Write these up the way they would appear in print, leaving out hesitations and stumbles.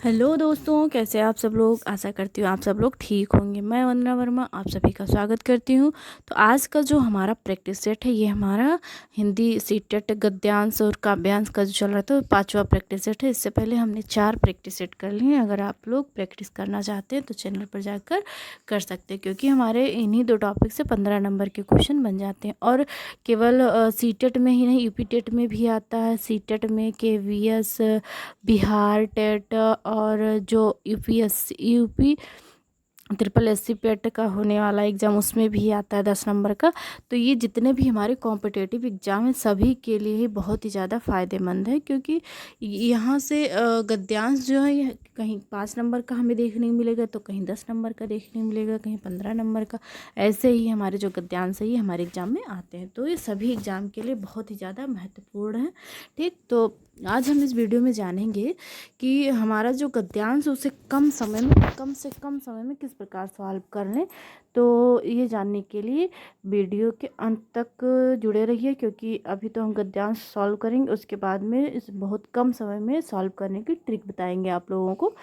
Hello दोस्तों, कैसे आप सब लोग। आशा करती हूँ आप सब लोग ठीक होंगे। मैं वंदना वर्मा आप सभी का स्वागत करती हूँ। तो आज का जो हमारा प्रैक्टिस सेट है ये हमारा हिंदी सीटेट गद्यांश और काव्यांश का जो चल रहा था पांचवा प्रैक्टिस सेट है। इससे पहले हमने 4 प्रैक्टिस सेट कर लिए हैं। अगर आप लोग प्रैक्टिस करना चाहते हैं तो चैनल पर जाकर कर सकते हैं, क्योंकि हमारे इन्हीं 2 टॉपिक से 15 नंबर के क्वेश्चन बन जाते हैं। और केवल सीटेट में ही नहीं, यूपी टेट में भी आता है। सीटेट में केवीएस, बिहार टेट और जो यूपी ट्रिपल एस सी पेट का होने वाला एग्ज़ाम उसमें भी आता है 10 नंबर का। तो ये जितने भी हमारे कॉम्पिटेटिव एग्ज़ाम हैं सभी के लिए ही बहुत ही ज़्यादा फ़ायदेमंद है, क्योंकि यहाँ से गद्यांश जो है ये कहीं 5 नंबर का हमें देखने को मिलेगा, तो कहीं 10 नंबर का देखने को मिलेगा, कहीं 15 नंबर का। ऐसे ही हमारे जो गद्यांश है ये हमारे एग्ज़ाम में आते हैं। तो ये सभी एग्ज़ाम के लिए बहुत ही ज़्यादा महत्वपूर्ण है। ठीक, तो आज हम इस वीडियो में जानेंगे कि हमारा जो गद्यांश उसे कम से कम समय में किस प्रकार सॉल्व कर लें। तो ये जानने के लिए वीडियो के अंत तक जुड़े रहिए, क्योंकि अभी तो हम गद्यांश सॉल्व करेंगे, उसके बाद में इस बहुत कम समय में सॉल्व करने की ट्रिक बताएंगे आप लोगों को।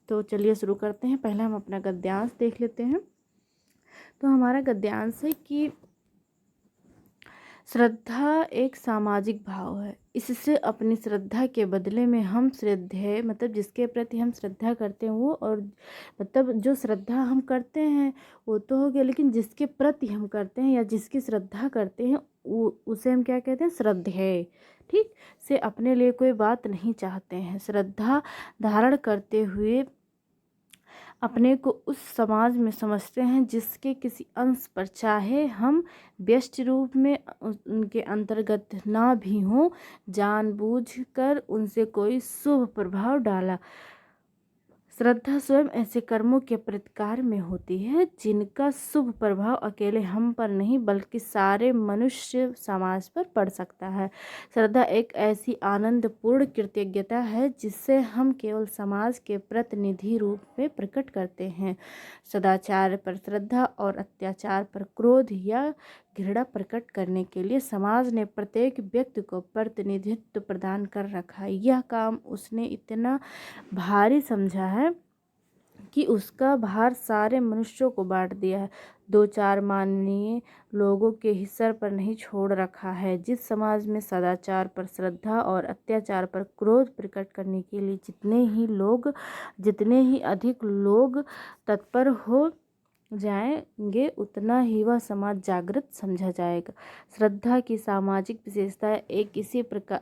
तो चलिए शुरू करते हैं। पहले हम अपना गद्यांश देख लेते हैं। तो हमारा गद्यांश है कि श्रद्धा एक सामाजिक भाव है। इससे अपनी श्रद्धा के बदले में हम श्रद्धेय, मतलब जिसके प्रति हम श्रद्धा करते हैं वो, और मतलब जो श्रद्धा हम करते हैं वो तो हो गया, लेकिन जिसके प्रति हम करते हैं या जिसकी श्रद्धा करते हैं उसे हम क्या कहते हैं? श्रद्धेय। ठीक, से अपने लिए कोई बात नहीं चाहते हैं। श्रद्धा धारण करते हुए अपने को उस समाज में समझते हैं जिसके किसी अंश पर, चाहे हम व्यष्टि रूप में उनके अंतर्गत ना भी हों, जानबूझकर उनसे कोई शुभ प्रभाव डाला। श्रद्धा स्वयं ऐसे कर्मों के प्रतिकार में होती है जिनका शुभ प्रभाव अकेले हम पर नहीं बल्कि सारे मनुष्य समाज पर पड़ सकता है। श्रद्धा एक ऐसी आनंदपूर्ण कृतज्ञता है जिससे हम केवल समाज के प्रतिनिधि रूप में प्रकट करते हैं। सदाचार पर श्रद्धा और अत्याचार पर क्रोध या घृणा प्रकट करने के लिए समाज ने प्रत्येक व्यक्ति को प्रतिनिधित्व प्रदान कर रखा है। यह काम उसने इतना भारी समझा है कि उसका भार सारे मनुष्यों को बांट दिया है, 2-4 माननीय लोगों के ही सर पर नहीं छोड़ रखा है। जिस समाज में सदाचार पर श्रद्धा और अत्याचार पर क्रोध प्रकट करने के लिए जितने ही अधिक लोग तत्पर हो जाएंगे, उतना ही वह समाज जागृत समझा जाएगा। श्रद्धा की सामाजिक विशेषता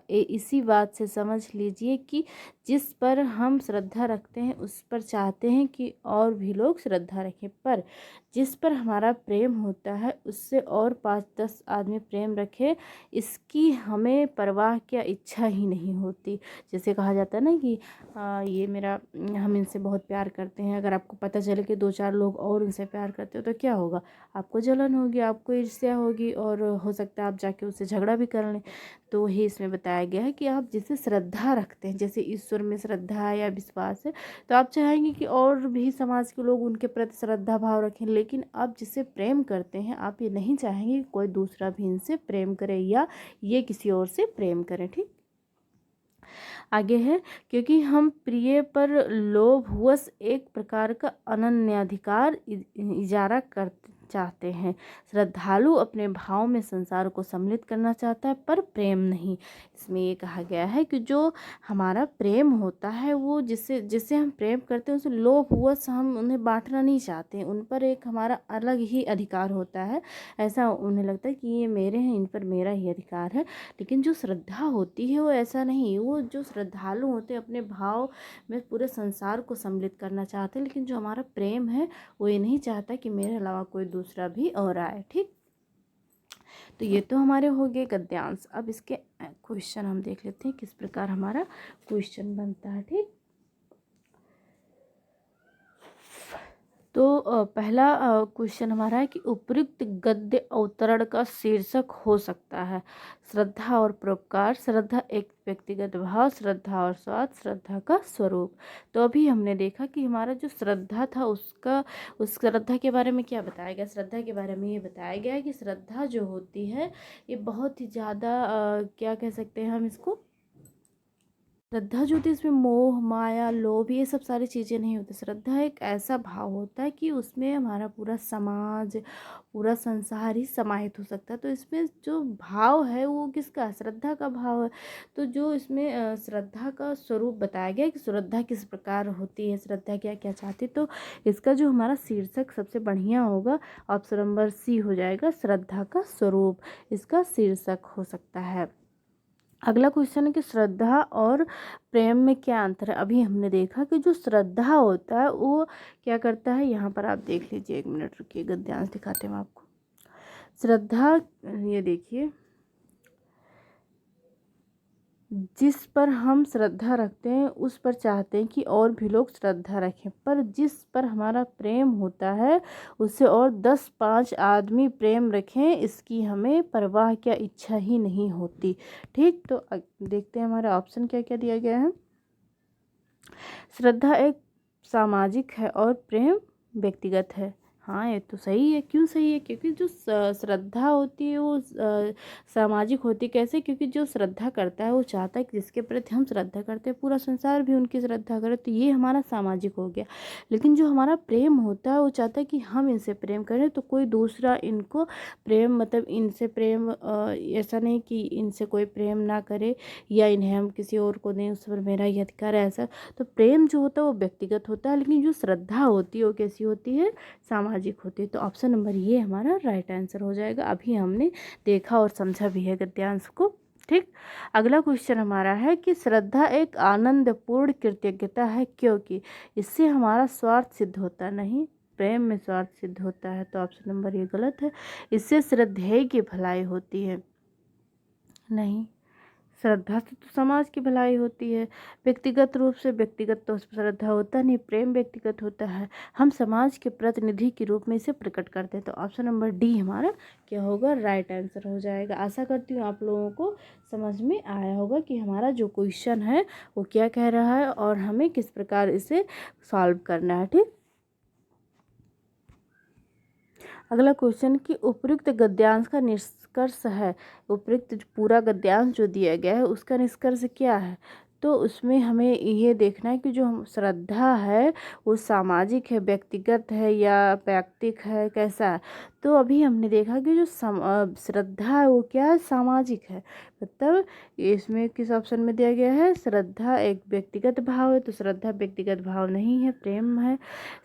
इसी बात से समझ लीजिए कि जिस पर हम श्रद्धा रखते हैं उस पर चाहते हैं कि और भी लोग श्रद्धा रखें, पर जिस पर हमारा प्रेम होता है उससे और 5-10 आदमी प्रेम रखे, इसकी हमें परवाह क्या इच्छा ही नहीं होती। जैसे कहा जाता है ना कि ये मेरा हम इनसे बहुत प्यार करते हैं। अगर आपको पता चले कि 2-4 लोग और उनसे प्यार करते हो तो क्या होगा? आपको जलन होगी, आपको ईर्ष्या होगी, और हो सकता है आप जाके उससे झगड़ा भी कर लें। तो वही इसमें बताया गया है कि आप जिसे श्रद्धा रखते हैं, जैसे ईश्वर में श्रद्धा है या विश्वास है, तो आप चाहेंगे कि और भी समाज के लोग उनके प्रति श्रद्धा भाव रखें। लेकिन आप जिसे प्रेम करते हैं आप ये नहीं चाहेंगे कि कोई दूसरा भी इनसे प्रेम करे या ये किसी और से प्रेम करें। ठीक, आगे है, क्योंकि हम प्रिय पर लोभवश एक प्रकार का अनन्याधिकार इजारा करते चाहते हैं। श्रद्धालु अपने भाव में संसार को सम्मिलित करना चाहता है, पर प्रेम नहीं। इसमें ये कहा गया है कि जो हमारा प्रेम होता है वो जिसे जिसे हम प्रेम करते हैं उसे लोभवश हम उन्हें बांटना नहीं चाहते हैं। उन पर एक हमारा अलग ही अधिकार होता है। ऐसा उन्हें लगता है कि ये मेरे हैं, इन पर मेरा ही अधिकार है। लेकिन जो श्रद्धा होती है वो ऐसा नहीं। वो जो श्रद्धालु होते हैं अपने भाव में पूरे संसार को सम्मिलित करना चाहते हैं, लेकिन जो हमारा प्रेम है वो ये नहीं चाहता कि मेरे अलावा कोई दूसरा भी और आए। ठीक, तो ये तो हमारे हो गए गद्यांश। अब इसके क्वेश्चन हम देख लेते हैं किस प्रकार हमारा क्वेश्चन बनता है। ठीक, तो पहला क्वेश्चन हमारा है कि उपयुक्त गद्य अवतरण का शीर्षक हो सकता है श्रद्धा और परोपकार, श्रद्धा एक व्यक्तिगत भाव, श्रद्धा और स्वाद, श्रद्धा का स्वरूप। तो अभी हमने देखा कि हमारा जो श्रद्धा था उस श्रद्धा के बारे में क्या बताया गया। श्रद्धा के बारे में ये बताया गया है कि श्रद्धा जो होती है ये बहुत ही ज़्यादा क्या कह सकते हैं हम इसको, श्रद्धा जो होती है इसमें मोह माया लोभ ये सब सारी चीज़ें नहीं होती। श्रद्धा एक ऐसा भाव होता है कि उसमें हमारा पूरा समाज पूरा संसार ही समाहित हो सकता है। तो इसमें जो भाव है वो किसका, श्रद्धा का भाव है। तो जो इसमें श्रद्धा का स्वरूप बताया गया है कि श्रद्धा किस प्रकार होती है, श्रद्धा क्या क्या चाहती है। तो इसका जो हमारा शीर्षक सबसे बढ़िया होगा ऑप्शन नंबर सी हो जाएगा, श्रद्धा का स्वरूप इसका शीर्षक हो सकता है। अगला क्वेश्चन है कि श्रद्धा और प्रेम में क्या अंतर है। अभी हमने देखा कि जो श्रद्धा होता है वो क्या करता है, यहाँ पर आप देख लीजिए, 1 मिनट रुकिए, गद्यांश दिखाते हैं हम आपको। श्रद्धा, ये देखिए, जिस पर हम श्रद्धा रखते हैं उस पर चाहते हैं कि और भी लोग श्रद्धा रखें, पर जिस पर हमारा प्रेम होता है उससे और 10-5 आदमी प्रेम रखें इसकी हमें परवाह क्या इच्छा ही नहीं होती। ठीक, तो देखते हैं हमारा ऑप्शन क्या क्या दिया गया है। श्रद्धा एक सामाजिक है और प्रेम व्यक्तिगत है। हाँ, ये तो सही है। क्यों सही है, क्योंकि जो श्रद्धा होती है वो सामाजिक होती है। कैसे, क्योंकि जो श्रद्धा करता है वो चाहता है कि जिसके प्रति हम श्रद्धा करते हैं पूरा संसार भी उनकी श्रद्धा करे, तो ये हमारा सामाजिक हो गया। लेकिन जो हमारा प्रेम होता है वो चाहता है कि हम इनसे प्रेम करें तो कोई दूसरा इनको प्रेम, मतलब इनसे प्रेम, ऐसा नहीं कि इनसे कोई प्रेम ना करे या इन्हें हम किसी और को दें, उस पर मेरा ही अधिकार है, ऐसा। तो प्रेम जो होता है वो व्यक्तिगत होता है, लेकिन जो श्रद्धा होती है वो कैसी होती है, सामाजिक होती है। तो ऑप्शन नंबर ये हमारा राइट आंसर हो जाएगा। अभी हमने देखा और समझा भी है गद्यांश को। ठीक, अगला क्वेश्चन हमारा है कि श्रद्धा एक आनंदपूर्ण कृतज्ञता है क्योंकि इससे हमारा स्वार्थ सिद्ध होता नहीं, प्रेम में स्वार्थ सिद्ध होता है। तो ऑप्शन नंबर ये गलत है। इससे श्रद्धेय की भलाई होती है, नहीं, श्रद्धा से तो समाज की भलाई होती है। व्यक्तिगत रूप से व्यक्तिगत तो श्रद्धा होता नहीं, प्रेम व्यक्तिगत होता है। हम समाज के प्रतिनिधि के रूप में इसे प्रकट करते हैं। तो ऑप्शन नंबर डी हमारा क्या होगा, राइट आंसर हो जाएगा। आशा करती हूँ आप लोगों को समझ में आया होगा कि हमारा जो क्वेश्चन है वो क्या कह रहा है और हमें किस प्रकार इसे सॉल्व करना है। ठीक, अगला क्वेश्चन कि उपयुक्त गद्यांश का निष्कर्ष है। उपयुक्त पूरा गद्यांश जो दिया गया है उसका निष्कर्ष क्या है। तो उसमें हमें ये देखना है कि जो हम श्रद्धा है वो सामाजिक है, व्यक्तिगत है या वैयक्तिक है, कैसा है। तो अभी हमने देखा कि जो श्रद्धा है वो क्या है, सामाजिक है। मतलब इसमें किस ऑप्शन में दिया गया है, श्रद्धा एक व्यक्तिगत भाव है, तो श्रद्धा व्यक्तिगत भाव नहीं है, प्रेम है।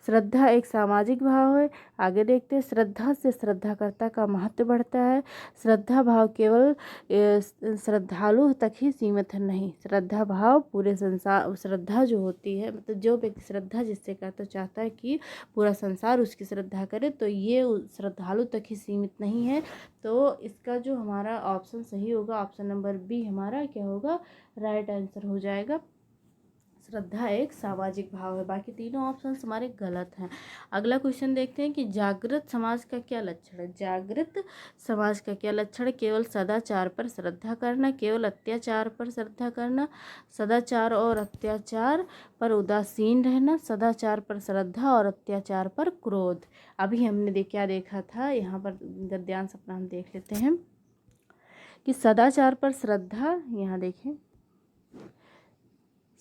श्रद्धा एक सामाजिक भाव है। आगे देखते हैं, श्रद्धा से श्रद्धाकर्ता का महत्व बढ़ता है। श्रद्धा भाव केवल श्रद्धालु तक ही सीमित है, नहीं, श्रद्धा भाव पूरे संसार, श्रद्धा जो होती है मतलब जो व्यक्ति श्रद्धा जिससे करता चाहता है कि पूरा संसार उसकी श्रद्धा करे, तो ये श्रद्धालु तक ही सीमित नहीं है। तो इसका जो हमारा ऑप्शन सही होगा, ऑप्शन नंबर बी हमारा क्या होगा, राइट आंसर हो जाएगा। श्रद्धा एक सामाजिक भाव है। बाकी तीनों ऑप्शन हमारे गलत हैं। अगला क्वेश्चन देखते हैं कि जागृत समाज का क्या लक्षण है। जागृत समाज का क्या लक्षण है, केवल सदाचार पर श्रद्धा करना, केवल अत्याचार पर श्रद्धा करना, सदाचार और अत्याचार पर उदासीन रहना, सदाचार पर श्रद्धा और अत्याचार पर क्रोध। अभी हमने क्या देखा था, यहाँ पर गद्यांश अपना हम देख लेते हैं कि सदाचार पर श्रद्धा, यहाँ देखें,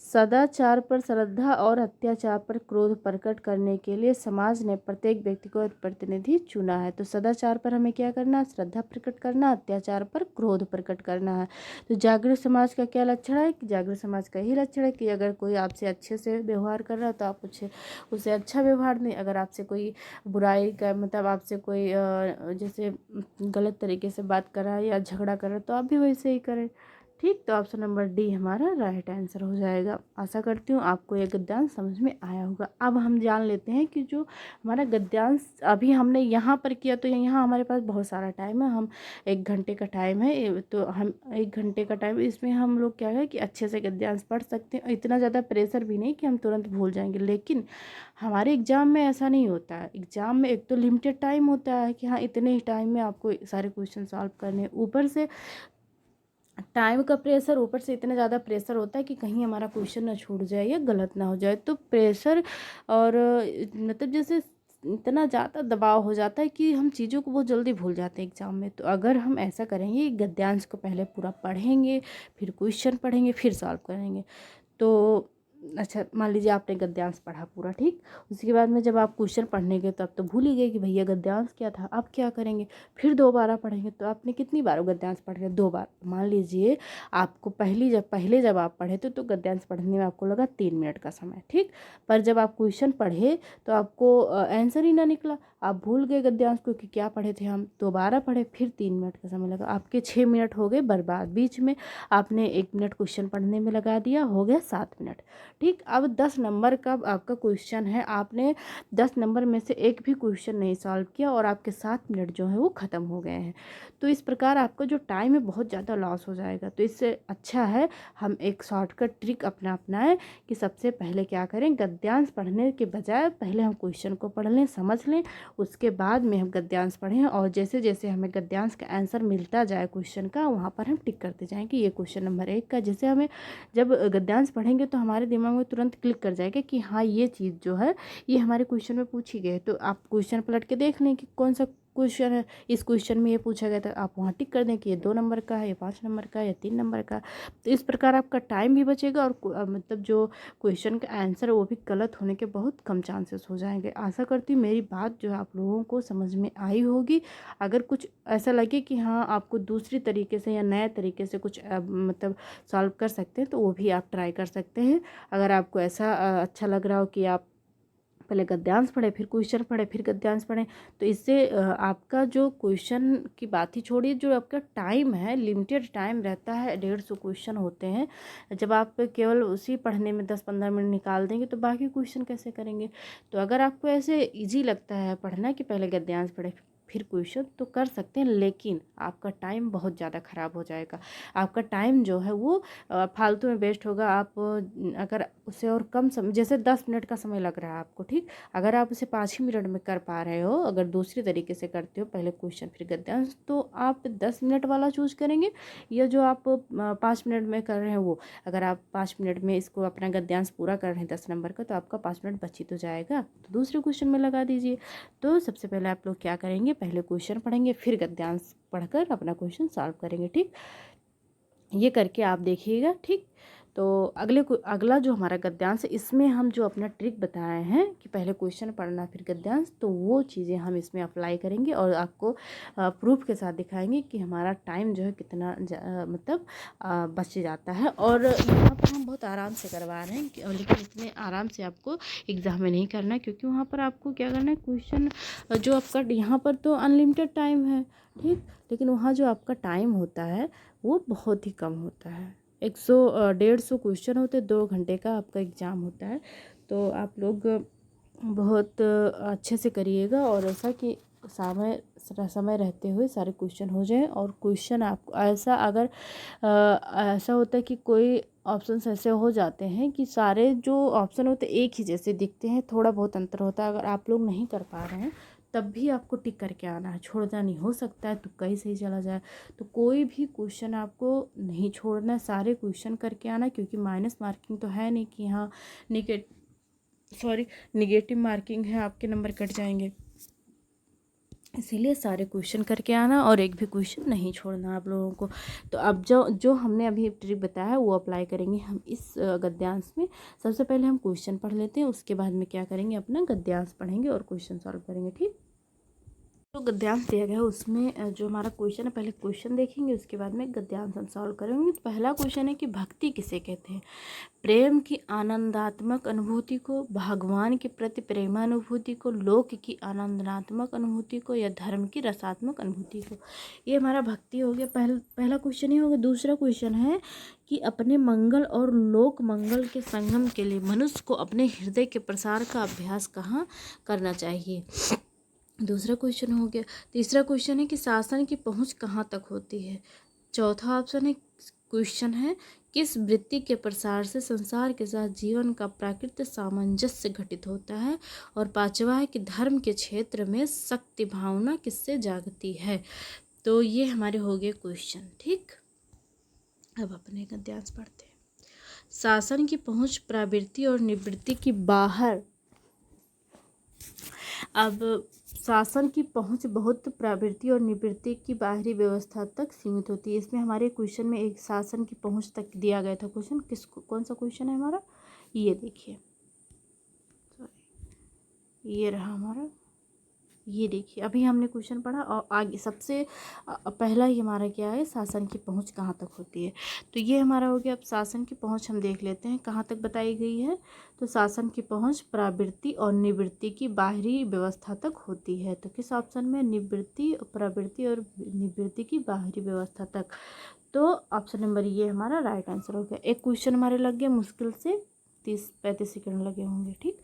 सदाचार पर श्रद्धा और अत्याचार पर क्रोध प्रकट करने के लिए समाज ने प्रत्येक व्यक्ति को एक प्रतिनिधि चुना है। तो सदाचार पर हमें क्या करना है, श्रद्धा प्रकट करना, अत्याचार पर क्रोध प्रकट करना है। तो जागृत समाज का क्या लक्षण है, कि जागृत समाज का ही लक्षण है कि अगर कोई आपसे अच्छे से व्यवहार कर रहा है तो आप उसे अच्छा व्यवहार दें। अगर आपसे कोई बुराई का मतलब आपसे कोई जैसे गलत तरीके से बात कर रहा है या झगड़ा कर रहा है तो आप भी वैसे ही करें। ठीक, तो ऑप्शन नंबर डी हमारा राइट आंसर हो जाएगा। आशा करती हूँ आपको ये गद्यांश समझ में आया होगा। अब हम जान लेते हैं कि जो हमारा गद्यांश अभी हमने यहाँ पर किया, तो यहाँ हमारे पास बहुत सारा टाइम है, हम 1 घंटे का टाइम है, तो हम 1 घंटे का टाइम, इसमें हम लोग क्या है कि अच्छे से गद्यांश पढ़ सकते हैं। इतना ज़्यादा प्रेशर भी नहीं कि हम तुरंत भूल जाएंगे, लेकिन हमारे एग्ज़ाम में ऐसा नहीं होता है। एग्ज़ाम में एक तो लिमिटेड टाइम होता है कि हाँ इतने ही टाइम में आपको सारे क्वेश्चन सॉल्व करने, ऊपर से टाइम का प्रेशर, ऊपर से इतना ज़्यादा प्रेशर होता है कि कहीं हमारा क्वेश्चन ना छूट जाए या गलत ना हो जाए। तो प्रेशर और मतलब जैसे इतना ज़्यादा दबाव हो जाता है कि हम चीज़ों को बहुत जल्दी भूल जाते हैं एग्ज़ाम में। तो अगर हम ऐसा करेंगे, गद्यांश को पहले पूरा पढ़ेंगे, फिर क्वेश्चन पढ़ेंगे, फिर सॉल्व करेंगे। तो अच्छा, मान लीजिए आपने गद्यांश पढ़ा पूरा, ठीक। उसके बाद में जब आप क्वेश्चन पढ़ने गए तो आप तो भूल ही गए कि भैया गद्यांश क्या था। आप क्या करेंगे, फिर दोबारा पढ़ेंगे। तो आपने कितनी बार गद्यांश पढ़ लिया? 2 बार। मान लीजिए आपको पहले जब आप पढ़े थे तो गद्यांश पढ़ने में आपको लगा 3 मिनट का समय, ठीक। पर जब आप क्वेश्चन पढ़े तो आपको आंसर ही ना निकला, आप भूल गए गद्यांश को कि क्या पढ़े थे हम। दोबारा पढ़े, फिर 3 मिनट का समय लगा, आपके 6 मिनट हो गए बर्बाद। बीच में आपने 1 मिनट क्वेश्चन पढ़ने में लगा दिया, हो गया 7 मिनट, ठीक। अब 10 नंबर का आपका क्वेश्चन है, आपने 10 नंबर में से एक भी क्वेश्चन नहीं सॉल्व किया और आपके 7 मिनट जो है वो ख़त्म हो गए हैं। तो इस प्रकार आपका जो टाइम है बहुत ज़्यादा लॉस हो जाएगा। तो इससे अच्छा है हम एक शॉर्टकट ट्रिक अपनाएं कि सबसे पहले क्या करें, गद्यांश पढ़ने के बजाय पहले हम क्वेश्चन को पढ़ लें, समझ लें, उसके बाद में हम गद्यांश पढ़ें। और जैसे जैसे हमें गद्यांश का आंसर मिलता जाए क्वेश्चन का, वहाँ पर हम टिक करते जाएँ कि ये क्वेश्चन नंबर 1 का। जैसे हमें जब गद्यांश पढ़ेंगे तो हमारे दिमाग में तुरंत क्लिक कर जाएगा कि हाँ ये चीज़ जो है ये हमारे क्वेश्चन में पूछी गई है। तो आप क्वेश्चन पलट के देख लें कि कौन सा क्वेश्चन है, इस क्वेश्चन में ये पूछा गया था, आप वहाँ टिक कर दें कि ये 2 नंबर का है, ये 5 नंबर का है, या 3 नंबर का। तो इस प्रकार आपका टाइम भी बचेगा और मतलब जो क्वेश्चन का आंसर है वो भी गलत होने के बहुत कम चांसेस हो जाएंगे। आशा करती हूँ मेरी बात जो है आप लोगों को समझ में आई होगी। अगर कुछ ऐसा लगे कि हाँ आपको दूसरी तरीके से या नए तरीके से कुछ मतलब सॉल्व कर सकते हैं तो वो भी आप ट्राई कर सकते हैं। अगर आपको ऐसा अच्छा लग रहा हो कि आप पहले गद्यांश पढ़े, फिर क्वेश्चन पढ़े, फिर गद्यांश पढ़ें, तो इससे आपका जो क्वेश्चन की बात ही छोड़िए, जो आपका टाइम है, लिमिटेड टाइम रहता है, 150 क्वेश्चन होते हैं। जब आप केवल उसी पढ़ने में 10-15 मिनट निकाल देंगे तो बाकी क्वेश्चन कैसे करेंगे। तो अगर आपको ऐसे ईजी लगता है पढ़ना कि पहले गद्यांश पढ़े फिर क्वेश्चन, तो कर सकते हैं, लेकिन आपका टाइम बहुत ज़्यादा ख़राब हो जाएगा। आपका टाइम जो है वो फालतू में वेस्ट होगा। आप अगर उसे और कम समय, जैसे 10 मिनट का समय लग रहा है आपको, ठीक, अगर आप उसे 5 ही मिनट में कर पा रहे हो, अगर दूसरी तरीके से करते हो पहले क्वेश्चन फिर गद्यांश, तो आप 10 मिनट वाला चूज करेंगे, या जो आप 5 मिनट में कर रहे हैं वो। अगर आप 5 मिनट में इसको अपना गद्यांश पूरा कर रहे हैं 10 नंबर का, तो आपका 5 मिनट बच ही तो जाएगा, तो दूसरे क्वेश्चन में लगा दीजिए। तो सबसे पहले आप लोग क्या करेंगे, पहले क्वेश्चन पढ़ेंगे, फिर गद्यांश पढ़कर अपना क्वेश्चन सॉल्व करेंगे, ठीक। ये करके आप देखिएगा, ठीक। तो अगला जो हमारा गद्यांश है, इसमें हम जो अपना ट्रिक बताए हैं कि पहले क्वेश्चन पढ़ना फिर गद्यांश, तो वो चीज़ें हम इसमें अप्लाई करेंगे और आपको प्रूफ के साथ दिखाएंगे कि हमारा टाइम जो है कितना मतलब बच जाता है। और यहाँ पर हम बहुत आराम से करवा रहे हैं लेकिन इतने आराम से आपको एग्ज़ाम में नहीं करना है, क्योंकि वहाँ पर आपको क्या करना है, क्वेश्चन जो आपका यहाँ पर तो अनलिमिटेड टाइम है, ठीक, लेकिन वहाँ जो आपका टाइम होता है वो बहुत ही कम होता है। 100-150 क्वेश्चन होते हैं, 2 घंटे का आपका एग्ज़ाम होता है। तो आप लोग बहुत अच्छे से करिएगा और ऐसा कि समय रहते हुए सारे क्वेश्चन हो जाए। और क्वेश्चन आपको ऐसा अगर ऐसा होता है कि कोई ऑप्शंस ऐसे हो जाते हैं कि सारे जो ऑप्शन होते हैं एक ही जैसे दिखते हैं, थोड़ा बहुत अंतर होता है। अगर आप लोग नहीं कर पा रहे हैं तब भी आपको टिक करके आना है, छोड़ना नहीं। हो सकता है तुक्का ही सही चला जाए, तो कोई भी क्वेश्चन आपको नहीं छोड़ना है, सारे क्वेश्चन करके आना, क्योंकि माइनस मार्किंग तो है नहीं कि हाँ निगेटिव मार्किंग है, आपके नंबर कट जाएंगे। इसीलिए सारे क्वेश्चन करके आना और एक भी क्वेश्चन नहीं छोड़ना आप लोगों को। तो अब जो हमने अभी ट्रिक बताया है वो अप्लाई करेंगे हम इस गद्यांश में। सबसे पहले हम क्वेश्चन पढ़ लेते हैं, उसके बाद में क्या करेंगे, अपना गद्यांश पढ़ेंगे और क्वेश्चन सॉल्व करेंगे, ठीक। तो गद्यांश दिया गया है उसमें जो हमारा क्वेश्चन है, पहले क्वेश्चन देखेंगे, उसके बाद में गद्यांश हम सॉल्व करेंगे। तो पहला क्वेश्चन है कि भक्ति किसे कहते हैं। प्रेम की आनंदात्मक अनुभूति को, भगवान के प्रति प्रेमानुभूति को, लोक की आनंदात्मक अनुभूति को, या धर्म की रसात्मक अनुभूति को। ये हमारा भक्ति हो गया, पहला क्वेश्चन ही हो गया। दूसरा क्वेश्चन है कि अपने मंगल और लोक मंगल के संगम के लिए मनुष्य को अपने हृदय के प्रसार का अभ्यास कहाँ करना चाहिए। दूसरा क्वेश्चन हो गया। तीसरा क्वेश्चन है कि शासन की पहुंच कहाँ तक होती है। चौथा ऑप्शन है क्वेश्चन है किस वृत्ति के प्रसार से संसार के साथ जीवन का प्राकृतिक सामंजस्य घटित होता है। और पांचवा है कि धर्म के क्षेत्र में शक्ति भावना किससे जागती है। तो ये हमारे हो गए क्वेश्चन, ठीक। अब अपने गद्यांश पढ़ते हैं। शासन की पहुंच प्रवृत्ति और निवृत्ति की बाहर अब शासन की पहुंच बहुत प्रवृत्ति और निवृत्ति की बाहरी व्यवस्था तक सीमित होती है। इसमें हमारे क्वेश्चन में एक शासन की पहुंच तक दिया गया था क्वेश्चन। कौन सा क्वेश्चन है हमारा, ये देखिए, ये रहा हमारा, ये देखिए अभी हमने क्वेश्चन पढ़ा और आगे सबसे पहला ही हमारा क्या है, शासन की पहुंच कहाँ तक होती है। तो ये हमारा हो गया। अब शासन की पहुंच हम देख लेते हैं कहाँ तक बताई गई है। तो शासन की पहुंच प्रवृत्ति और निवृत्ति की बाहरी व्यवस्था तक होती है। तो किस ऑप्शन में, निवृत्ति, प्रवृत्ति और निवृत्ति की बाहरी व्यवस्था तक। तो ऑप्शन नंबर ये हमारा राइट आंसर हो गया। एक क्वेश्चन हमारे लग गया मुश्किल से 30-35 सेकंड लगे होंगे। ठीक,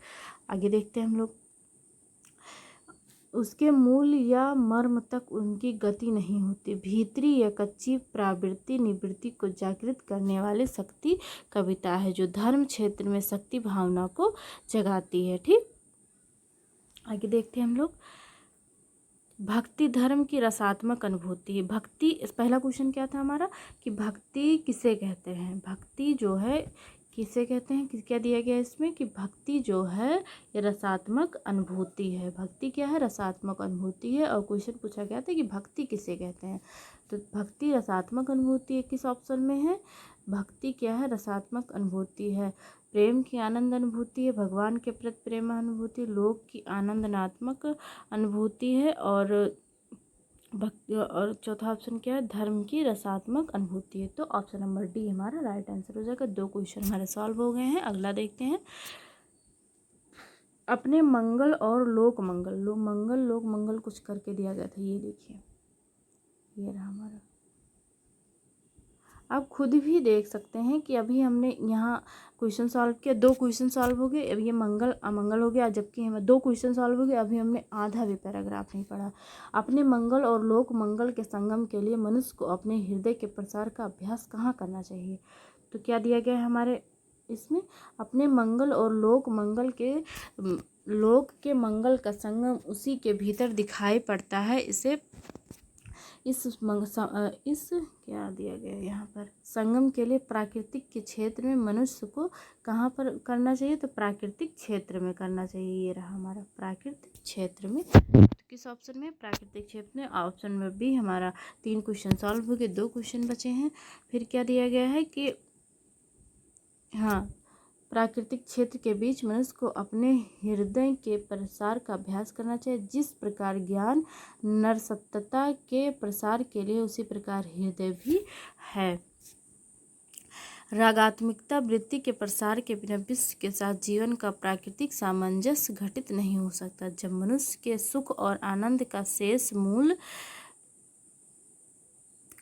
आगे देखते हैं हम लोग। उसके मूल या मर्म तक उनकी गति नहीं होती। भीतरी या कच्ची प्रवृत्ति निवृत्ति को जागृत करने वाली शक्ति कविता है, जो धर्म क्षेत्र में शक्ति भावना को जगाती है। ठीक, आगे देखते हैं हम लोग। भक्ति धर्म की रसात्मक अनुभूति है। भक्ति, पहला क्वेश्चन क्या था हमारा कि भक्ति किसे कहते हैं। भक्ति जो है किसे कहते हैं, क्या दिया गया इसमें कि भक्ति जो है ये रसात्मक अनुभूति है। भक्ति क्या है, रसात्मक अनुभूति है। और क्वेश्चन पूछा गया था कि भक्ति किसे कहते हैं। तो भक्ति रसात्मक अनुभूति है, किस ऑप्शन में है, भक्ति क्या है, रसात्मक अनुभूति है। प्रेम की आनंद अनुभूति है, भगवान के प्रति प्रेम अनुभूति, लोक की आनंदनात्मक अनुभूति है, और भक्ति, और चौथा ऑप्शन क्या है, धर्म की रसात्मक अनुभूति है। तो ऑप्शन नंबर डी हमारा राइट आंसर हो जाएगा। 2 क्वेश्चन हमारे सॉल्व हो गए हैं। अगला देखते हैं। अपने मंगल और लोक मंगल, लोक मंगल कुछ करके दिया गया था, ये देखिए, ये रहा हमारा। आप खुद भी देख सकते हैं कि अभी हमने यहाँ क्वेश्चन सॉल्व किया, 2 क्वेश्चन सॉल्व हो गए। अब ये मंगल अमंगल हो गया, जबकि हमें 2 क्वेश्चन सॉल्व हो गए। अभी हमने आधा भी पैराग्राफ नहीं पढ़ा। अपने मंगल और लोक मंगल के संगम के लिए मनुष्य को अपने हृदय के प्रसार का अभ्यास कहाँ करना चाहिए। तो क्या दिया गया है हमारे इसमें, अपने मंगल और लोक मंगल के, लोक के मंगल का संगम उसी के भीतर दिखाई पड़ता है। इसे इस क्या दिया गया है यहाँ पर, संगम के लिए प्राकृतिक के क्षेत्र में मनुष्य को कहाँ पर करना चाहिए, तो प्राकृतिक क्षेत्र में करना चाहिए। ये रहा हमारा प्राकृतिक क्षेत्र में। तो किस ऑप्शन में, प्राकृतिक क्षेत्र में। ऑप्शन में बी हमारा 3 क्वेश्चन सॉल्व हो गए, 2 क्वेश्चन बचे हैं। फिर क्या दिया गया है कि हाँ, प्राकृतिक क्षेत्र के बीच मनुष्य को अपने हृदय के प्रसार का अभ्यास करना चाहिए। जिस प्रकार ज्ञान नरसत्ता के प्रसार के लिए, उसी प्रकार हृदय भी है। रागात्मिकता वृत्ति के प्रसार के बिना विश्व के साथ जीवन का प्राकृतिक सामंजस्य घटित नहीं हो सकता। जब मनुष्य के सुख और आनंद का शेष मूल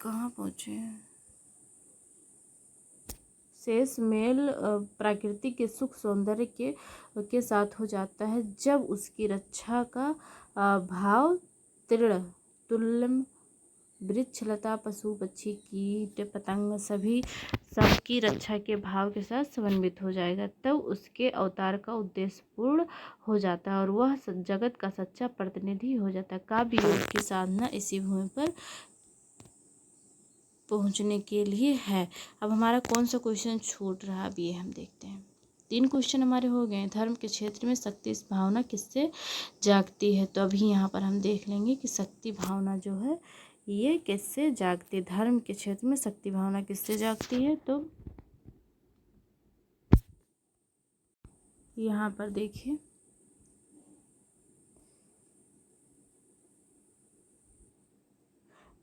कहाँ पहुँचे, शेष मेल प्रकृति के सुख सौंदर्य के साथ हो जाता है, जब उसकी रक्षा का भाव तृण तुल्यम वृक्ष लता पशु पक्षी कीट पतंग सभी सबकी रक्षा के भाव के साथ समन्वित हो जाएगा, तब उसके अवतार का उद्देश्य पूर्ण हो जाता है और वह जगत का सच्चा प्रतिनिधि हो जाता है। काव्य योग की साधना इसी भूमि पर पहुंचने के लिए है। अब हमारा कौन सा क्वेश्चन छूट रहा, अब ये हम देखते हैं। 3 क्वेश्चन हमारे हो गए। धर्म के क्षेत्र में शक्ति भावना किससे जागती है। तो अभी यहाँ पर हम देख लेंगे कि शक्ति भावना जो है ये किससे जागती है। धर्म के क्षेत्र में शक्ति भावना किससे जागती है, तो यहाँ पर देखिए,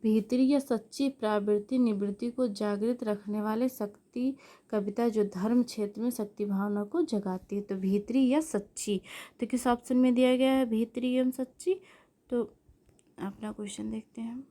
भीतरी या सच्ची प्रवृत्ति निवृत्ति को जागृत रखने वाले शक्ति कविता जो धर्म क्षेत्र में शक्ति भावना को जगाती है। तो भीतरी या सच्ची, तो किस ऑप्शन में दिया गया है भीतरी एवं सच्ची। तो अपना क्वेश्चन देखते हैं हम।